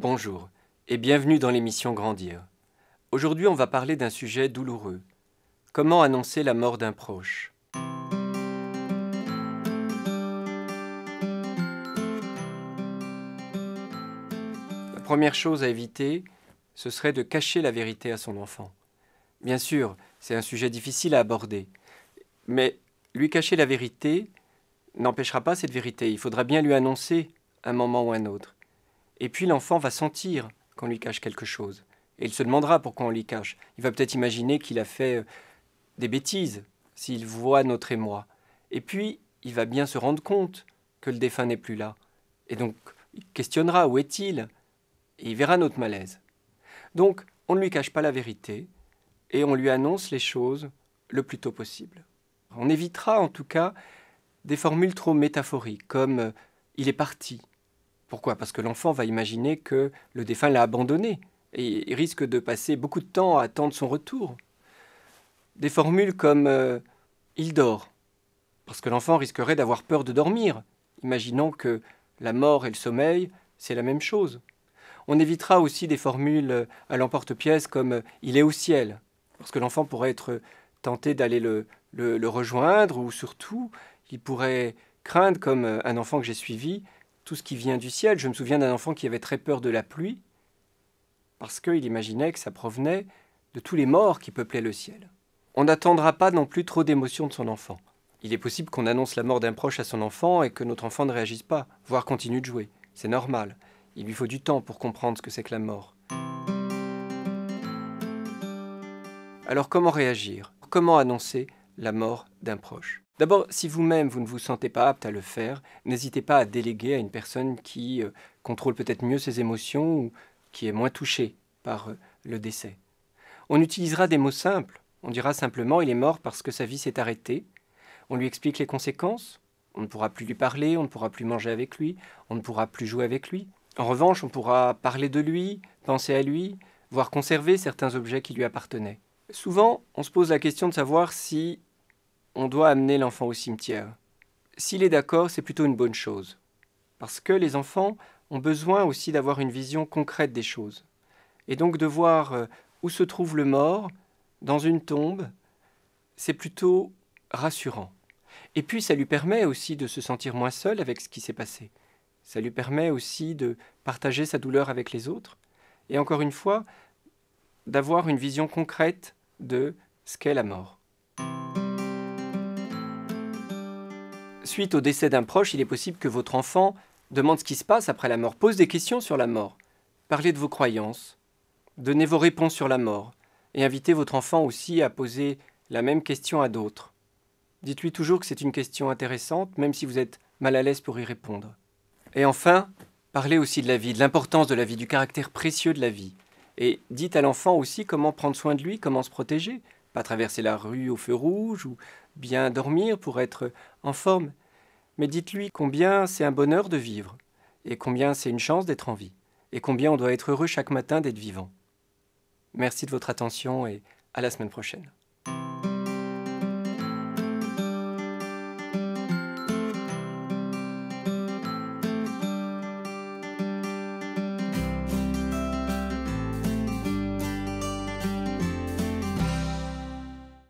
Bonjour et bienvenue dans l'émission Grandir. Aujourd'hui, on va parler d'un sujet douloureux. Comment annoncer la mort d'un proche? La première chose à éviter, ce serait de cacher la vérité à son enfant. Bien sûr, c'est un sujet difficile à aborder, mais lui cacher la vérité n'empêchera pas cette vérité. Il faudra bien lui annoncer un moment ou un autre. Et puis l'enfant va sentir qu'on lui cache quelque chose. Et il se demandera pourquoi on lui cache. Il va peut-être imaginer qu'il a fait des bêtises s'il voit notre émoi. Et puis, il va bien se rendre compte que le défunt n'est plus là. Et donc, il questionnera où est-il? Et il verra notre malaise. Donc, on ne lui cache pas la vérité et on lui annonce les choses le plus tôt possible. On évitera en tout cas des formules trop métaphoriques comme il est parti. Pourquoi? Parce que l'enfant va imaginer que le défunt l'a abandonné et il risque de passer beaucoup de temps à attendre son retour. Des formules comme il dort, parce que l'enfant risquerait d'avoir peur de dormir, imaginant que la mort et le sommeil, c'est la même chose. On évitera aussi des formules à l'emporte-pièce comme il est au ciel, parce que l'enfant pourrait être tenté d'aller le rejoindre, ou surtout, il pourrait craindre, comme un enfant que j'ai suivi, tout ce qui vient du ciel. Je me souviens d'un enfant qui avait très peur de la pluie, parce qu'il imaginait que ça provenait de tous les morts qui peuplaient le ciel. On n'attendra pas non plus trop d'émotions de son enfant. Il est possible qu'on annonce la mort d'un proche à son enfant et que notre enfant ne réagisse pas, voire continue de jouer. C'est normal. Il lui faut du temps pour comprendre ce que c'est que la mort. Alors comment réagir? Comment annoncer la mort d'un proche? D'abord, si vous-même vous ne vous sentez pas apte à le faire, n'hésitez pas à déléguer à une personne qui contrôle peut-être mieux ses émotions ou qui est moins touchée par le décès. On utilisera des mots simples. On dira simplement « il est mort parce que sa vie s'est arrêtée ». On lui explique les conséquences. On ne pourra plus lui parler, on ne pourra plus manger avec lui, on ne pourra plus jouer avec lui. En revanche, on pourra parler de lui, penser à lui, voire conserver certains objets qui lui appartenaient. Souvent, on se pose la question de savoir si on doit amener l'enfant au cimetière. S'il est d'accord, c'est plutôt une bonne chose. Parce que les enfants ont besoin aussi d'avoir une vision concrète des choses. Et donc de voir où se trouve le mort, dans une tombe, c'est plutôt rassurant. Et puis ça lui permet aussi de se sentir moins seul avec ce qui s'est passé. Ça lui permet aussi de partager sa douleur avec les autres. Et encore une fois, d'avoir une vision concrète de ce qu'est la mort. Suite au décès d'un proche, il est possible que votre enfant demande ce qui se passe après la mort, pose des questions sur la mort. Parlez de vos croyances, donnez vos réponses sur la mort et invitez votre enfant aussi à poser la même question à d'autres. Dites-lui toujours que c'est une question intéressante, même si vous êtes mal à l'aise pour y répondre. Et enfin, parlez aussi de la vie, de l'importance de la vie, du caractère précieux de la vie. Et dites à l'enfant aussi comment prendre soin de lui, comment se protéger. Pas traverser la rue au feu rouge ou bien dormir pour être en forme. Mais dites-lui combien c'est un bonheur de vivre et combien c'est une chance d'être en vie et combien on doit être heureux chaque matin d'être vivant. Merci de votre attention et à la semaine prochaine.